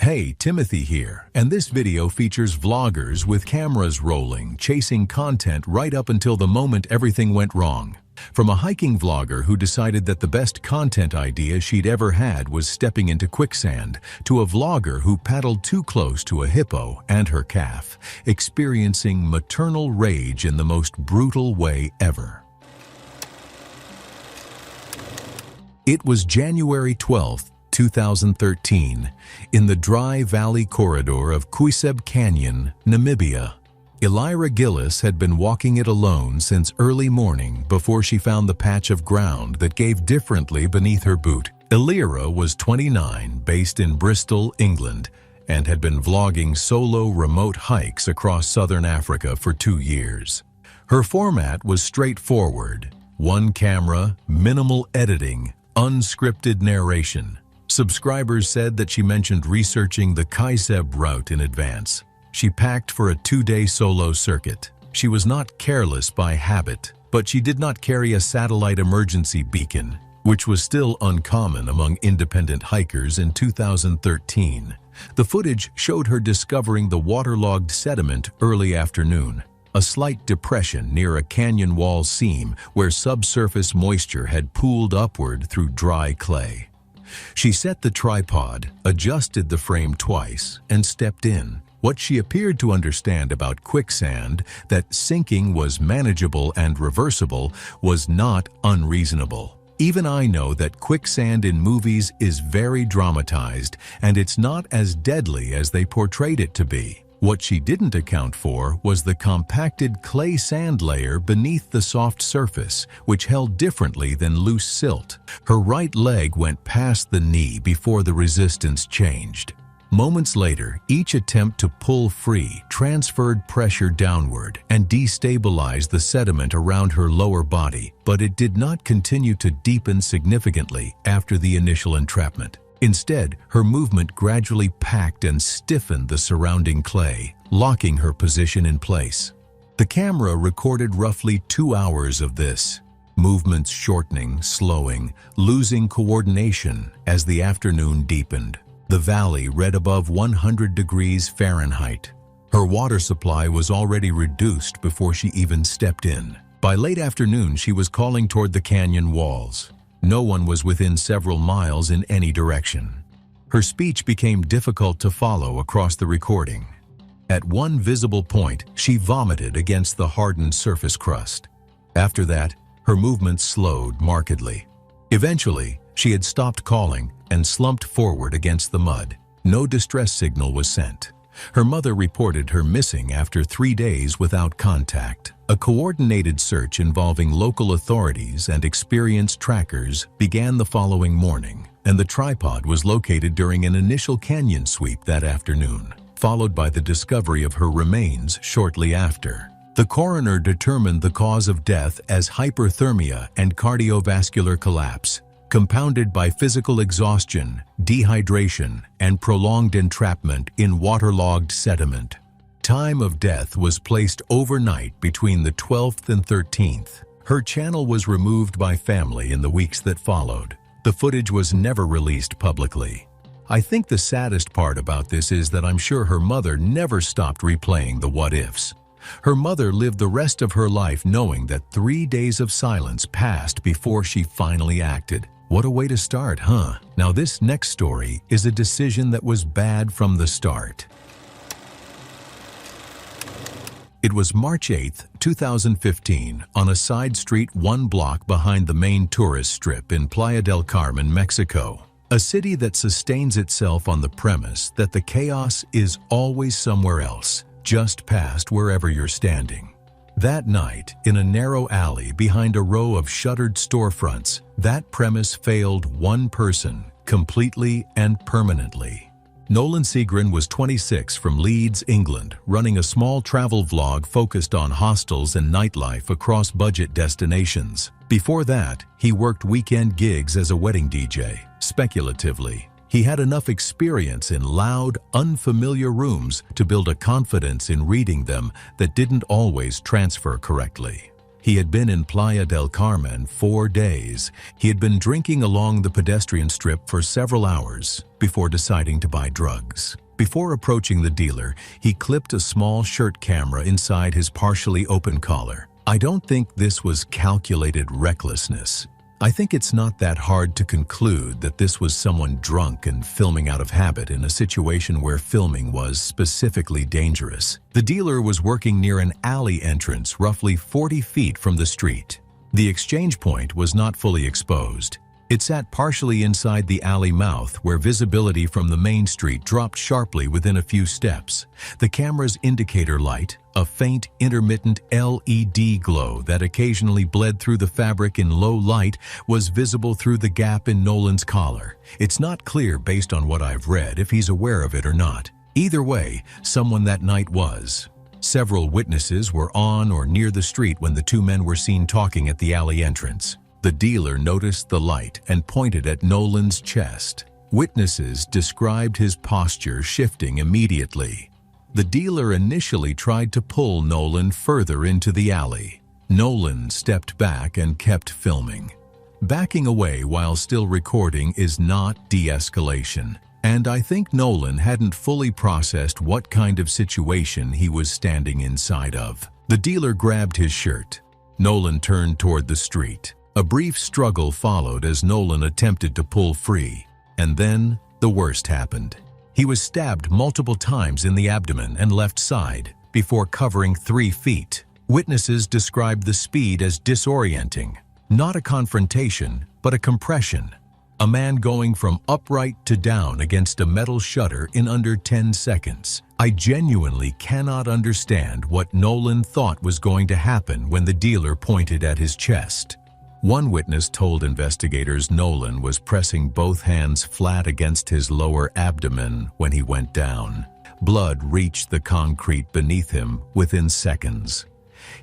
Hey, Timothy here, and this video features vloggers with cameras rolling, chasing content right up until the moment everything went wrong. From a hiking vlogger who decided that the best content idea she'd ever had was stepping into quicksand, to a vlogger who paddled too close to a hippo and her calf, experiencing maternal rage in the most brutal way ever. It was January 12th, 2013, in the dry valley corridor of Quicksand Canyon, Namibia. Elira Gillis had been walking it alone since early morning before she found the patch of ground that gave differently beneath her boot. Elira was 29, based in Bristol, England, and had been vlogging solo remote hikes across southern Africa for 2 years. Her format was straightforward: one camera, minimal editing, unscripted narration. Subscribers said that she mentioned researching the Quicksand route in advance. She packed for a 2-day solo circuit. She was not careless by habit, but she did not carry a satellite emergency beacon, which was still uncommon among independent hikers in 2013. The footage showed her discovering the waterlogged sediment early afternoon, a slight depression near a canyon wall seam where subsurface moisture had pooled upward through dry clay. She set the tripod, adjusted the frame twice, and stepped in. What she appeared to understand about quicksand, that sinking was manageable and reversible, was not unreasonable. Even I know that quicksand in movies is very dramatized, and it's not as deadly as they portrayed it to be. What she didn't account for was the compacted clay sand layer beneath the soft surface, which held differently than loose silt. Her right leg went past the knee before the resistance changed. Moments later, each attempt to pull free transferred pressure downward and destabilized the sediment around her lower body, but it did not continue to deepen significantly after the initial entrapment. Instead, her movement gradually packed and stiffened the surrounding clay, locking her position in place. The camera recorded roughly 2 hours of this, movements shortening, slowing, losing coordination as the afternoon deepened. The valley read above 100 degrees Fahrenheit. Her water supply was already reduced before she even stepped in. By late afternoon, she was calling toward the canyon walls. No one was within several miles in any direction. Her speech became difficult to follow across the recording. At one visible point, she vomited against the hardened surface crust. After that, her movements slowed markedly. Eventually, she had stopped calling and slumped forward against the mud. No distress signal was sent. Her mother reported her missing after 3 days without contact. A coordinated search involving local authorities and experienced trackers began the following morning, and the tripod was located during an initial canyon sweep that afternoon, followed by the discovery of her remains shortly after. The coroner determined the cause of death as hyperthermia and cardiovascular collapse, compounded by physical exhaustion, dehydration, and prolonged entrapment in waterlogged sediment. Time of death was placed overnight between the 12th and 13th. Her channel was removed by family in the weeks that followed. The footage was never released publicly. I think the saddest part about this is that I'm sure her mother never stopped replaying the what-ifs. Her mother lived the rest of her life knowing that 3 days of silence passed before she finally acted. What a way to start, huh? Now this next story is a decision that was bad from the start. It was March 8, 2015, on a side street 1 block behind the main tourist strip in Playa del Carmen, Mexico, a city that sustains itself on the premise that the chaos is always somewhere else, just past wherever you're standing. That night, in a narrow alley behind a row of shuttered storefronts, that premise failed one person, completely and permanently. Nolan Seagren was 26 from Leeds, England, running a small travel vlog focused on hostels and nightlife across budget destinations. Before that, he worked weekend gigs as a wedding DJ. Speculatively, he had enough experience in loud, unfamiliar rooms to build a confidence in reading them that didn't always transfer correctly. He had been in Playa del Carmen 4 days. He had been drinking along the pedestrian strip for several hours before deciding to buy drugs. Before approaching the dealer, he clipped a small shirt camera inside his partially open collar. I don't think this was calculated recklessness. I think it's not that hard to conclude that this was someone drunk and filming out of habit in a situation where filming was specifically dangerous. The dealer was working near an alley entrance roughly 40 feet from the street. The exchange point was not fully exposed. It sat partially inside the alley mouth where visibility from the main street dropped sharply within a few steps. The camera's indicator light, a faint, intermittent LED glow that occasionally bled through the fabric in low light, was visible through the gap in Nolan's collar. It's not clear based on what I've read if he's aware of it or not. Either way, someone that night was. Several witnesses were on or near the street when the two men were seen talking at the alley entrance. The dealer noticed the light and pointed at Nolan's chest. Witnesses described his posture shifting immediately. The dealer initially tried to pull Nolan further into the alley. Nolan stepped back and kept filming. Backing away while still recording is not de-escalation, and I think Nolan hadn't fully processed what kind of situation he was standing inside of. The dealer grabbed his shirt. Nolan turned toward the street. A brief struggle followed as Nolan attempted to pull free, and then the worst happened. He was stabbed multiple times in the abdomen and left side before covering 3 feet. Witnesses described the speed as disorienting, not a confrontation, but a compression. A man going from upright to down against a metal shutter in under 10 seconds. I genuinely cannot understand what Nolan thought was going to happen when the dealer pointed at his chest. One witness told investigators Nolan was pressing both hands flat against his lower abdomen when he went down. Blood reached the concrete beneath him within seconds.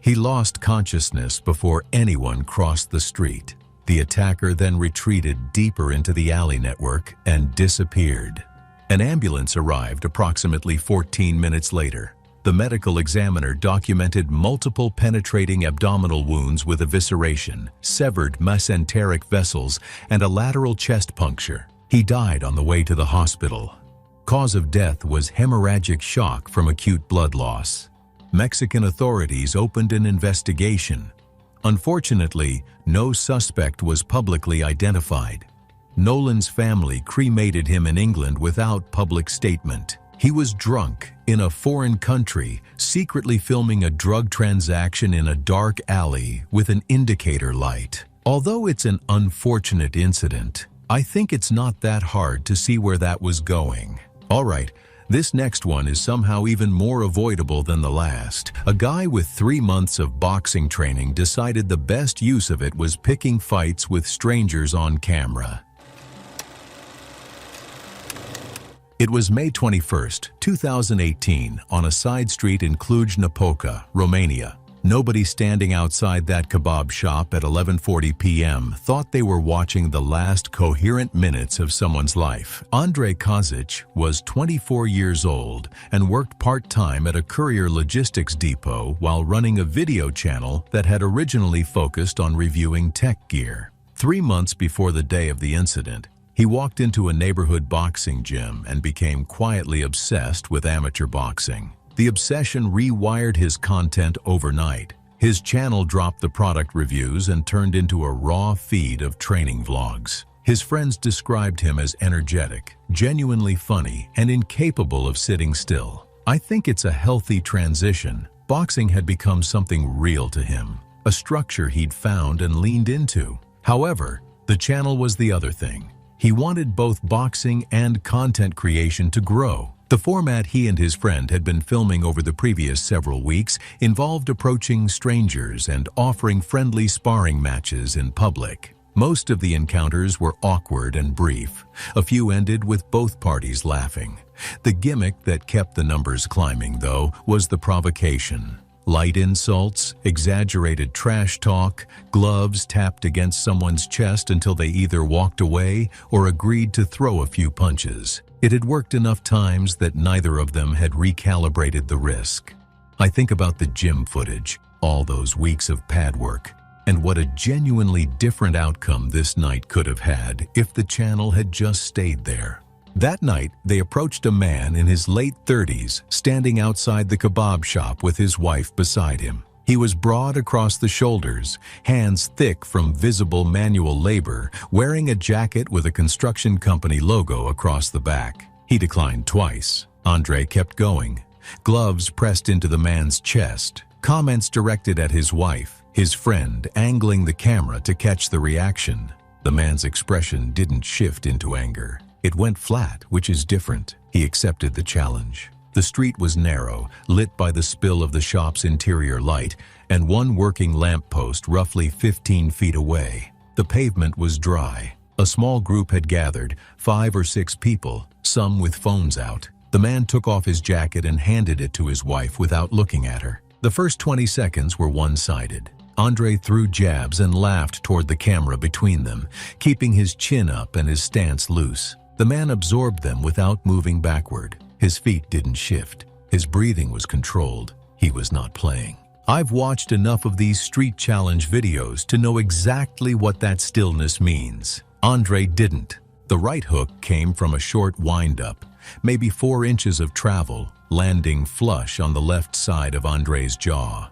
He lost consciousness before anyone crossed the street. The attacker then retreated deeper into the alley network and disappeared. An ambulance arrived approximately 14 minutes later. The medical examiner documented multiple penetrating abdominal wounds with evisceration, severed mesenteric vessels, and a lateral chest puncture. He died on the way to the hospital. Cause of death was hemorrhagic shock from acute blood loss. Mexican authorities opened an investigation. Unfortunately, no suspect was publicly identified. Nolan's family cremated him in England without public statement. He was drunk in a foreign country, secretly filming a drug transaction in a dark alley with an indicator light. Although it's an unfortunate incident, I think it's not that hard to see where that was going. All right, this next one is somehow even more avoidable than the last. A guy with 3 months of boxing training decided the best use of it was picking fights with strangers on camera. It was May 21st, 2018, on a side street in Cluj-Napoca, Romania. Nobody standing outside that kebab shop at 11:40 p.m. thought they were watching the last coherent minutes of someone's life. Andrei Kozic was 24 years old and worked part-time at a courier logistics depot while running a video channel that had originally focused on reviewing tech gear. 3 months before the day of the incident, he walked into a neighborhood boxing gym and became quietly obsessed with amateur boxing. The obsession rewired his content overnight. His channel dropped the product reviews and turned into a raw feed of training vlogs. His friends described him as energetic, genuinely funny, and incapable of sitting still. I think it's a healthy transition. Boxing had become something real to him, a structure he'd found and leaned into. However, the channel was the other thing. He wanted both boxing and content creation to grow. The format he and his friend had been filming over the previous several weeks involved approaching strangers and offering friendly sparring matches in public. Most of the encounters were awkward and brief. A few ended with both parties laughing. The gimmick that kept the numbers climbing, though, was the provocation. Light insults, exaggerated trash talk, gloves tapped against someone's chest until they either walked away or agreed to throw a few punches. It had worked enough times that neither of them had recalibrated the risk. I think about the gym footage. All those weeks of pad work. And what a genuinely different outcome this night could have had if the channel had just stayed there. That night, they approached a man in his late 30s standing outside the kebab shop with his wife beside him. He was broad across the shoulders, hands thick from visible manual labor, wearing a jacket with a construction company logo across the back. He declined twice. Andre kept going. Gloves pressed into the man's chest, comments directed at his wife, his friend angling the camera to catch the reaction. The man's expression didn't shift into anger. It went flat, which is different. He accepted the challenge. The street was narrow, lit by the spill of the shop's interior light, and one working lamppost roughly 15 feet away. The pavement was dry. A small group had gathered, 5 or 6 people, some with phones out. The man took off his jacket and handed it to his wife without looking at her. The first 20 seconds were one-sided. Andre threw jabs and laughed toward the camera between them, keeping his chin up and his stance loose. The man absorbed them without moving backward. His feet didn't shift. His breathing was controlled. He was not playing. I've watched enough of these street challenge videos to know exactly what that stillness means. Andre didn't. The right hook came from a short wind-up, maybe 4 inches of travel, landing flush on the left side of Andre's jaw.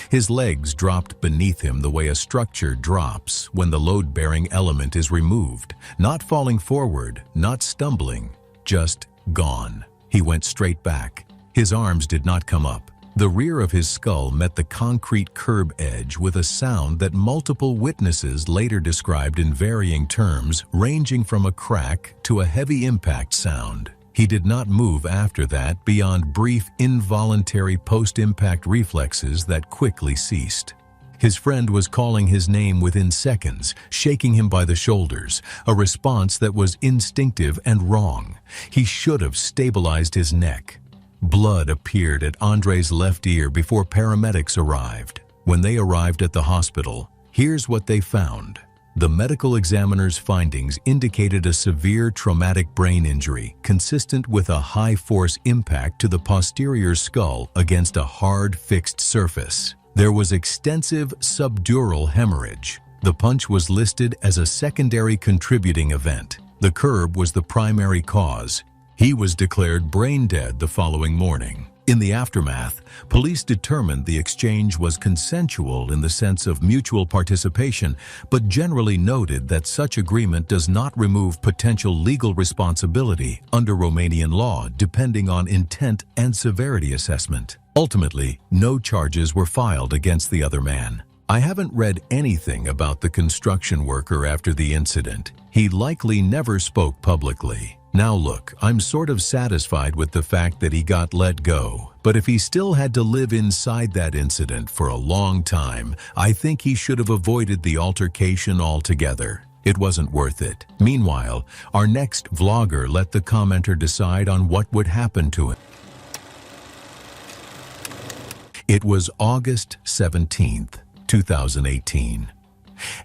His legs dropped beneath him the way a structure drops when the load-bearing element is removed, not falling forward, not stumbling, just gone. He went straight back. His arms did not come up. The rear of his skull met the concrete curb edge with a sound that multiple witnesses later described in varying terms, ranging from a crack to a heavy impact sound. He did not move after that beyond brief, involuntary post-impact reflexes that quickly ceased. His friend was calling his name within seconds, shaking him by the shoulders, a response that was instinctive and wrong. He should have stabilized his neck. Blood appeared at Andre's left ear before paramedics arrived. When they arrived at the hospital, here's what they found. The medical examiner's findings indicated a severe traumatic brain injury consistent with a high-force impact to the posterior skull against a hard, fixed surface. There was extensive subdural hemorrhage. The punch was listed as a secondary contributing event. The curb was the primary cause. He was declared brain dead the following morning. In the aftermath, police determined the exchange was consensual in the sense of mutual participation, but generally noted that such agreement does not remove potential legal responsibility under Romanian law depending on intent and severity assessment. Ultimately, no charges were filed against the other man. I haven't read anything about the construction worker after the incident. He likely never spoke publicly. Now look, I'm sort of satisfied with the fact that he got let go, but if he still had to live inside that incident for a long time, I think he should have avoided the altercation altogether. It wasn't worth it. Meanwhile, our next vlogger let the commenter decide on what would happen to him. It was August 17th, 2018.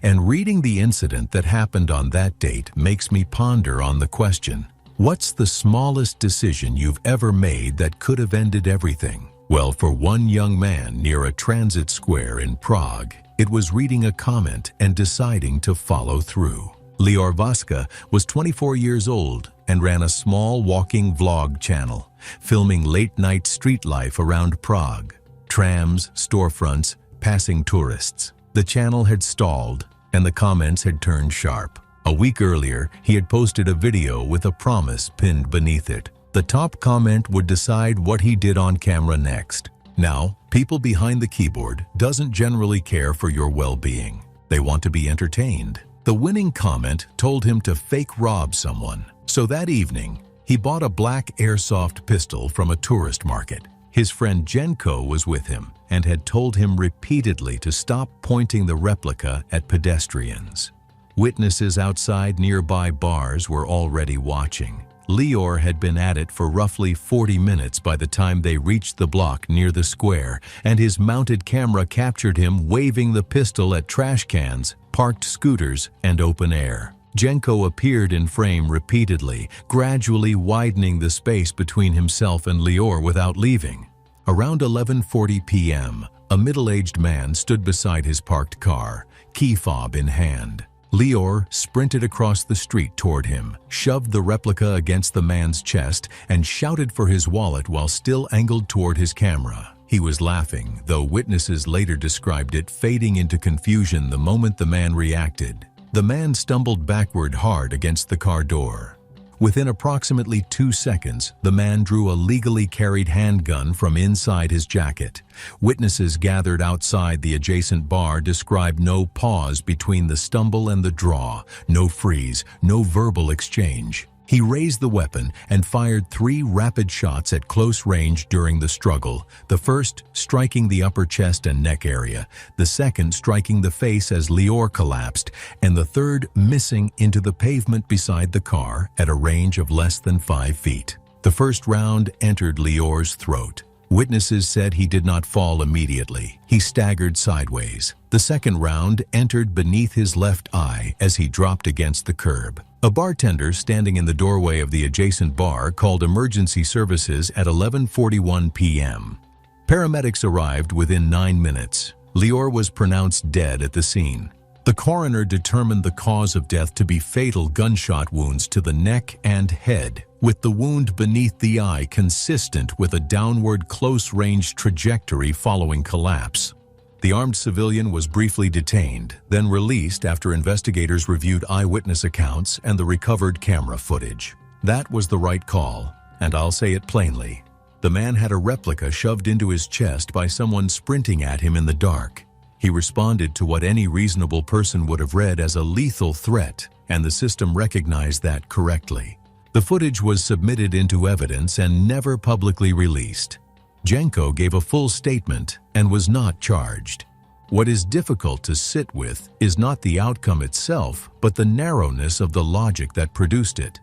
And reading the incident that happened on that date makes me ponder on the question, what's the smallest decision you've ever made that could have ended everything? Well, for one young man near a transit square in Prague, it was reading a comment and deciding to follow through. Lior Vaska was 24 years old and ran a small walking vlog channel, filming late-night street life around Prague. Trams, storefronts, passing tourists. The channel had stalled, and the comments had turned sharp. A week earlier, he had posted a video with a promise pinned beneath it. The top comment would decide what he did on camera next. Now, people behind the keyboard doesn't generally care for your well-being. They want to be entertained. The winning comment told him to fake rob someone. So that evening, he bought a black airsoft pistol from a tourist market. His friend Jenko was with him and had told him repeatedly to stop pointing the replica at pedestrians. Witnesses outside nearby bars were already watching. Lior had been at it for roughly 40 minutes by the time they reached the block near the square, and his mounted camera captured him waving the pistol at trash cans, parked scooters, and open air. Jenko appeared in frame repeatedly, gradually widening the space between himself and Lior without leaving. Around 11:40 p.m., A middle-aged man stood beside his parked car, key fob in hand. Lior sprinted across the street toward him, shoved the replica against the man's chest, and shouted for his wallet while still angled toward his camera. He was laughing, though witnesses later described it fading into confusion the moment the man reacted. The man stumbled backward hard against the car door. Within approximately 2 seconds, the man drew a legally carried handgun from inside his jacket. Witnesses gathered outside the adjacent bar described no pause between the stumble and the draw, no freeze, no verbal exchange. He raised the weapon and fired 3 rapid shots at close range during the struggle, the first striking the upper chest and neck area, the second striking the face as Lior collapsed, and the third missing into the pavement beside the car at a range of less than 5 feet. The first round entered Lior's throat. Witnesses said he did not fall immediately. He staggered sideways. The second round entered beneath his left eye as he dropped against the curb. A bartender standing in the doorway of the adjacent bar called emergency services at 11:41 p.m. Paramedics arrived within 9 minutes. Lior was pronounced dead at the scene. The coroner determined the cause of death to be fatal gunshot wounds to the neck and head, with the wound beneath the eye consistent with a downward close-range trajectory following collapse. The armed civilian was briefly detained, then released after investigators reviewed eyewitness accounts and the recovered camera footage. That was the right call, and I'll say it plainly. The man had a replica shoved into his chest by someone sprinting at him in the dark. He responded to what any reasonable person would have read as a lethal threat, and the system recognized that correctly. The footage was submitted into evidence and never publicly released. Jenko gave a full statement and was not charged. What is difficult to sit with is not the outcome itself, but the narrowness of the logic that produced it.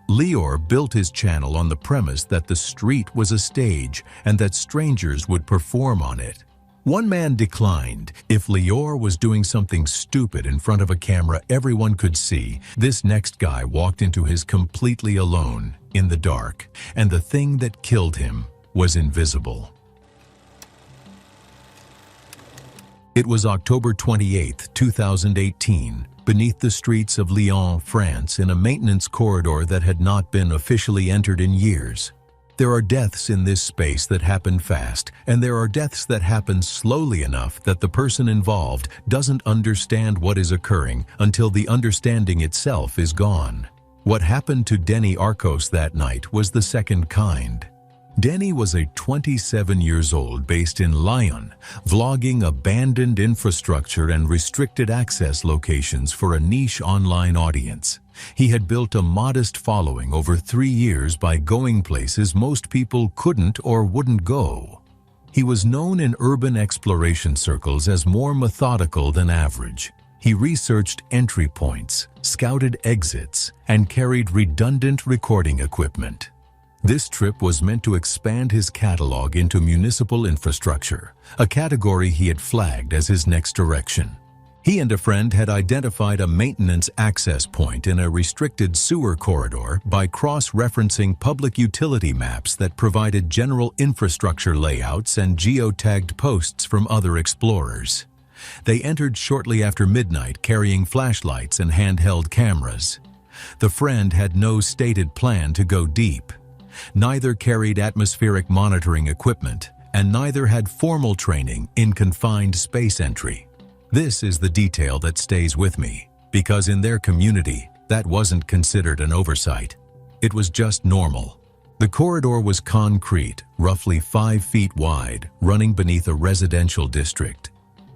Lior built his channel on the premise that the street was a stage and that strangers would perform on it. One man declined. If Lior was doing something stupid in front of a camera everyone could see, this next guy walked into his completely alone, in the dark, and the thing that killed him was invisible. It was October 28, 2018, beneath the streets of Lyon, France, in a maintenance corridor that had not been officially entered in years. There are deaths in this space that happen fast, and there are deaths that happen slowly enough that the person involved doesn't understand what is occurring until the understanding itself is gone. What happened to Denny Arcos that night was the second kind. Denny was a 27 years old based in Lyon, vlogging abandoned infrastructure and restricted access locations for a niche online audience. He had built a modest following over 3 years by going places most people couldn't or wouldn't go. He was known in urban exploration circles as more methodical than average. He researched entry points, scouted exits, and carried redundant recording equipment. This trip was meant to expand his catalog into municipal infrastructure, a category he had flagged as his next direction. He and a friend had identified a maintenance access point in a restricted sewer corridor by cross-referencing public utility maps that provided general infrastructure layouts and geotagged posts from other explorers. They entered shortly after midnight carrying flashlights and handheld cameras. The friend had no stated plan to go deep. Neither carried atmospheric monitoring equipment, and neither had formal training in confined space entry. This is the detail that stays with me, because in their community, that wasn't considered an oversight. It was just normal. The corridor was concrete, roughly 5 feet wide, running beneath a residential district.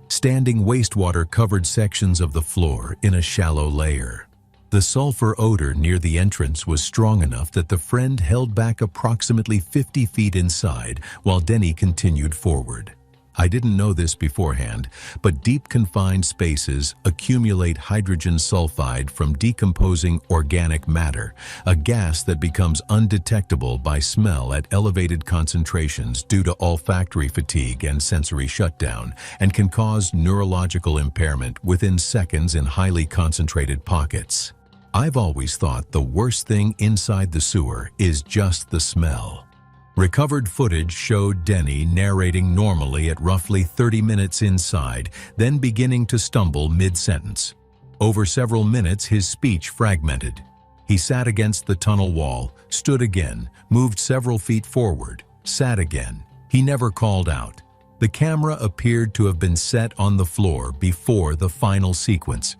Standing wastewater covered sections of the floor in a shallow layer. The sulfur odor near the entrance was strong enough that the friend held back approximately 50 feet inside while Denny continued forward. I didn't know this beforehand, but deep confined spaces accumulate hydrogen sulfide from decomposing organic matter, a gas that becomes undetectable by smell at elevated concentrations due to olfactory fatigue and sensory shutdown, and can cause neurological impairment within seconds in highly concentrated pockets. I've always thought the worst thing inside the sewer is just the smell. Recovered footage showed Denny narrating normally at roughly 30 minutes inside, then beginning to stumble mid-sentence. Over several minutes, his speech fragmented. He sat against the tunnel wall, stood again, moved several feet forward, sat again. He never called out. The camera appeared to have been set on the floor before the final sequence.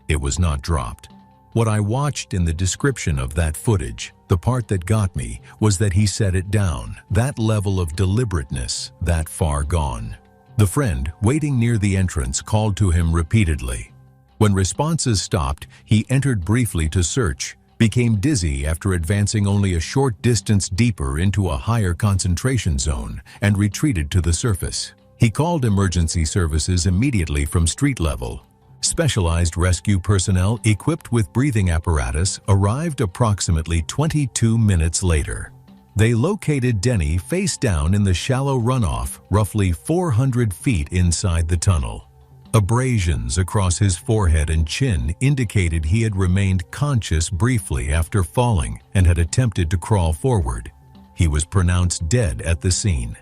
It was not dropped. What I watched in the description of that footage, the part that got me, was that he set it down, that level of deliberateness, that far gone. The friend, waiting near the entrance, called to him repeatedly. When responses stopped, he entered briefly to search, became dizzy after advancing only a short distance deeper into a higher concentration zone, and retreated to the surface. He called emergency services immediately from street level. Specialized rescue personnel equipped with breathing apparatus arrived approximately 22 minutes later. They located Denny face down in the shallow runoff, roughly 400 feet inside the tunnel. Abrasions across his forehead and chin indicated he had remained conscious briefly after falling and had attempted to crawl forward. He was pronounced dead at the scene.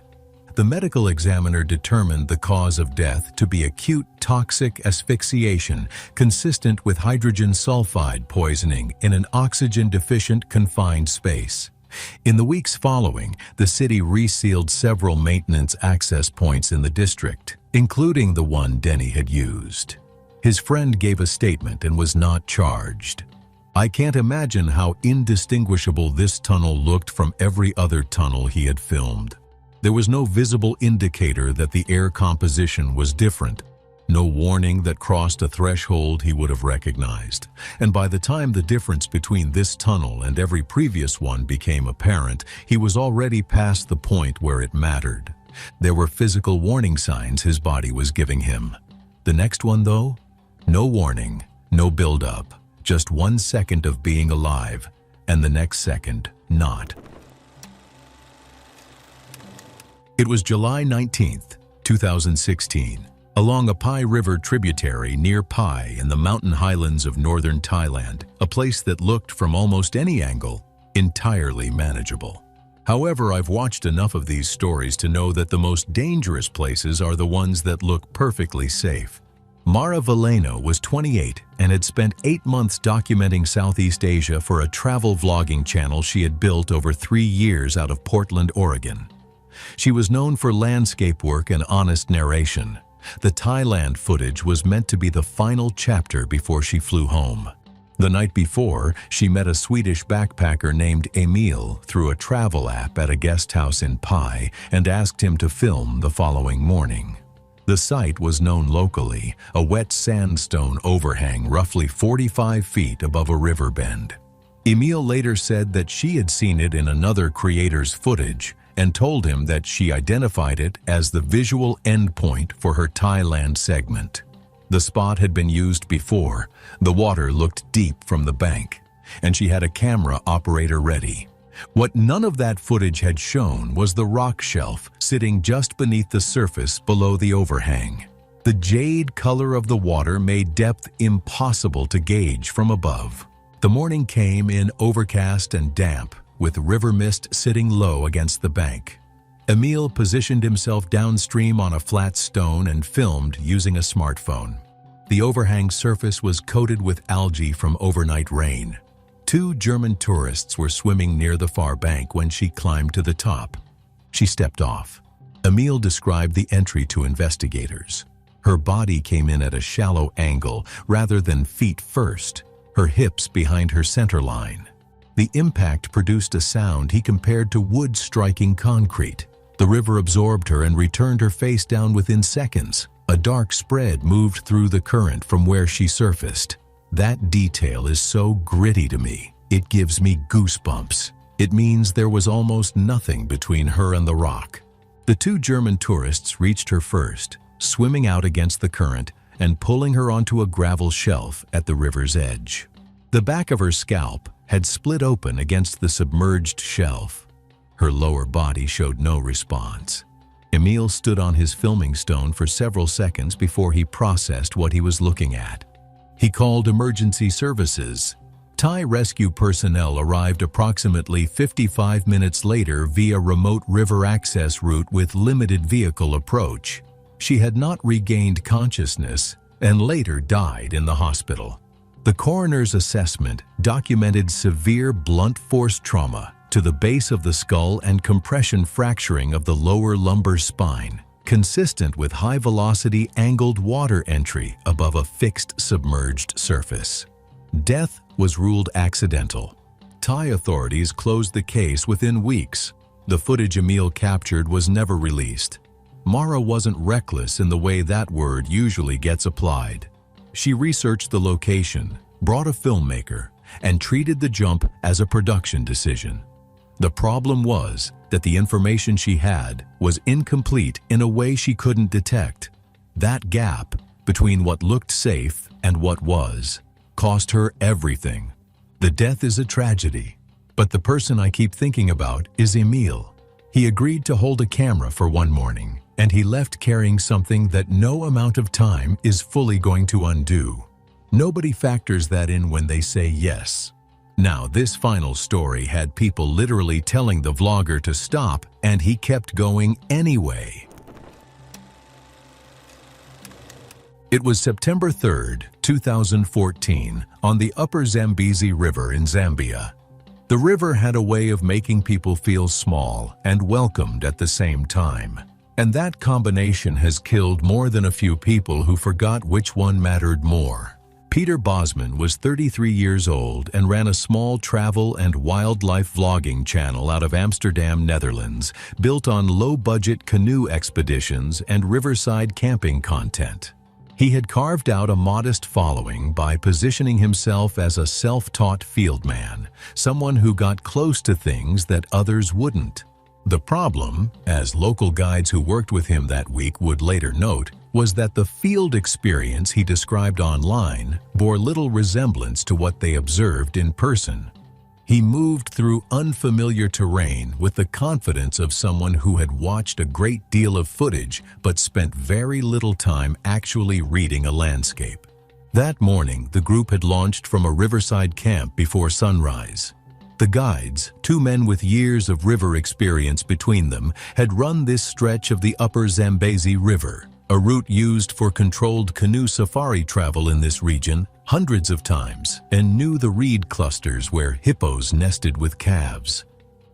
The medical examiner determined the cause of death to be acute toxic asphyxiation consistent with hydrogen sulfide poisoning in an oxygen-deficient confined space. In the weeks following, the city resealed several maintenance access points in the district, including the one Denny had used. His friend gave a statement and was not charged. "I can't imagine how indistinguishable this tunnel looked from every other tunnel he had filmed. There was no visible indicator that the air composition was different, no warning that crossed a threshold he would have recognized. And by the time the difference between this tunnel and every previous one became apparent, he was already past the point where it mattered. There were physical warning signs his body was giving him. The next one, though? No warning, no build-up, just 1 second of being alive, and the next second, not." It was July 19th, 2016, along a Pai River tributary near Pai in the mountain highlands of northern Thailand, a place that looked from almost any angle entirely manageable. However, I've watched enough of these stories to know that the most dangerous places are the ones that look perfectly safe. Mara Valeno was 28 and had spent 8 months documenting Southeast Asia for a travel vlogging channel she had built over 3 years out of Portland, Oregon. She was known for landscape work and honest narration. The Thailand footage was meant to be the final chapter before she flew home. The night before, she met a Swedish backpacker named Emil through a travel app at a guest house in Pai and asked him to film the following morning. The site was known locally, a wet sandstone overhang roughly 45 feet above a river bend. Emil later said that she had seen it in another creator's footage and told him that she identified it as the visual endpoint for her Thailand segment. The spot had been used before, the water looked deep from the bank, and she had a camera operator ready. What none of that footage had shown was the rock shelf sitting just beneath the surface below the overhang. The jade color of the water made depth impossible to gauge from above. The morning came in overcast and damp, with river mist sitting low against the bank. Emil positioned himself downstream on a flat stone and filmed using a smartphone. The overhang surface was coated with algae from overnight rain. 2 German tourists were swimming near the far bank when she climbed to the top. She stepped off. Emil described the entry to investigators. Her body came in at a shallow angle rather than feet first, her hips behind her center line. The impact produced a sound he compared to wood striking concrete. The river absorbed her and returned her face down within seconds. A dark spread moved through the current from where she surfaced. That detail is so gritty to me. It gives me goosebumps. It means there was almost nothing between her and the rock. The 2 German tourists reached her first, swimming out against the current and pulling her onto a gravel shelf at the river's edge. The back of her scalp had split open against the submerged shelf. Her lower body showed no response. Emil stood on his filming stone for several seconds before he processed what he was looking at. He called emergency services. Thai rescue personnel arrived approximately 55 minutes later via remote river access route with limited vehicle approach. She had not regained consciousness and later died in the hospital. The coroner's assessment documented severe blunt force trauma to the base of the skull and compression fracturing of the lower lumbar spine, consistent with high-velocity angled water entry above a fixed submerged surface. Death was ruled accidental. Thai authorities closed the case within weeks. The footage Emil captured was never released. Mara wasn't reckless in the way that word usually gets applied. She researched the location, brought a filmmaker, and treated the jump as a production decision. The problem was that the information she had was incomplete in a way she couldn't detect. That gap between what looked safe and what was cost her everything. The death is a tragedy, but the person I keep thinking about is Emil. He agreed to hold a camera for one morning, and he left carrying something that no amount of time is fully going to undo. Nobody factors that in when they say yes. Now, this final story had people literally telling the vlogger to stop, and he kept going anyway. It was September 3rd, 2014, on the Upper Zambezi River in Zambia. The river had a way of making people feel small and welcomed at the same time. And that combination has killed more than a few people who forgot which one mattered more. Peter Bosman was 33 years old and ran a small travel and wildlife vlogging channel out of Amsterdam, Netherlands, built on low-budget canoe expeditions and riverside camping content. He had carved out a modest following by positioning himself as a self-taught fieldman, someone who got close to things that others wouldn't. The problem, as local guides who worked with him that week would later note, was that the field experience he described online bore little resemblance to what they observed in person. He moved through unfamiliar terrain with the confidence of someone who had watched a great deal of footage but spent very little time actually reading a landscape. That morning, the group had launched from a riverside camp before sunrise. The guides, two men with years of river experience between them, had run this stretch of the Upper Zambezi River, a route used for controlled canoe safari travel in this region hundreds of times, and knew the reed clusters where hippos nested with calves.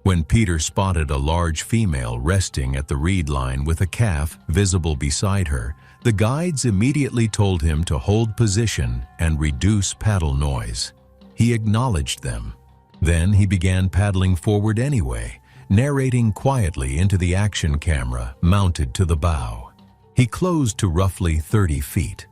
When Peter spotted a large female resting at the reed line with a calf visible beside her, the guides immediately told him to hold position and reduce paddle noise. He acknowledged them. Then he began paddling forward anyway, narrating quietly into the action camera mounted to the bow. He closed to roughly 30 feet.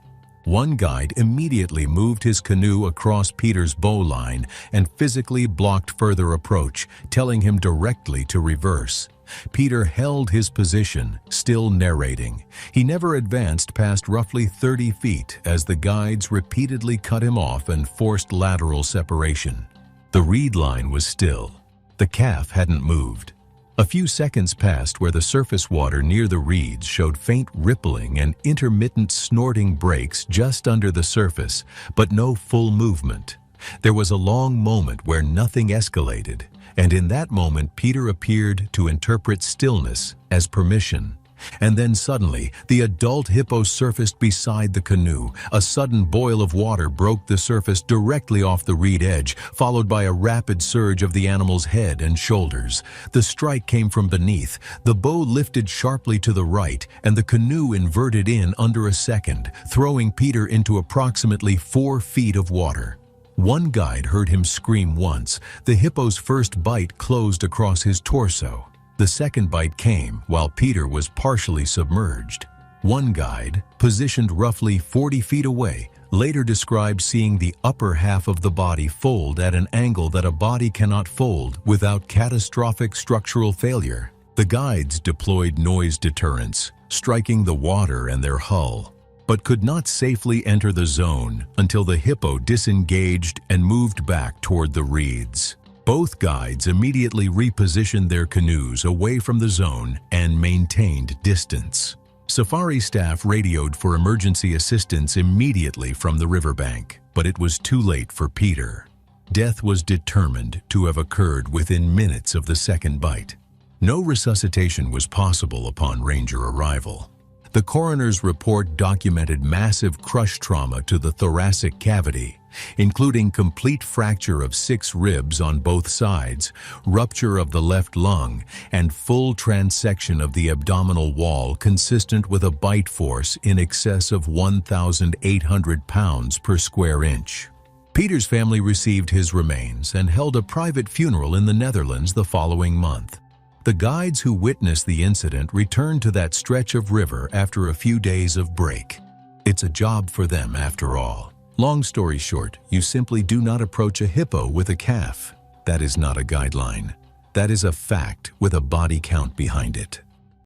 One guide immediately moved his canoe across Peter's bowline and physically blocked further approach, telling him directly to reverse. Peter held his position, still narrating. He never advanced past roughly 30 feet as the guides repeatedly cut him off and forced lateral separation. The reed line was still. The calf hadn't moved. A few seconds passed where the surface water near the reeds showed faint rippling and intermittent snorting breaks just under the surface, but no full movement. There was a long moment where nothing escalated, and in that moment Peter appeared to interpret stillness as permission. And then suddenly, the adult hippo surfaced beside the canoe. A sudden boil of water broke the surface directly off the reed edge, followed by a rapid surge of the animal's head and shoulders. The strike came from beneath. The bow lifted sharply to the right, and the canoe inverted in under a second, throwing Peter into approximately 4 feet of water. One guide heard him scream once. The hippo's first bite closed across his torso. The second bite came while Peter was partially submerged. One guide, positioned roughly 40 feet away, later described seeing the upper half of the body fold at an angle that a body cannot fold without catastrophic structural failure. The guides deployed noise deterrents, striking the water and their hull, but could not safely enter the zone until the hippo disengaged and moved back toward the reeds. Both guides immediately repositioned their canoes away from the zone and maintained distance. Safari staff radioed for emergency assistance immediately from the riverbank, but it was too late for Peter. Death was determined to have occurred within minutes of the second bite. No resuscitation was possible upon ranger arrival. The coroner's report documented massive crush trauma to the thoracic cavity, including complete fracture of 6 ribs on both sides, rupture of the left lung, and full transection of the abdominal wall consistent with a bite force in excess of 1,800 pounds per square inch. Peter's family received his remains and held a private funeral in the Netherlands the following month. The guides who witnessed the incident returned to that stretch of river after a few days of break. It's a job for them after all. Long story short, you simply do not approach a hippo with a calf. That is not a guideline. That is a fact with a body count behind it.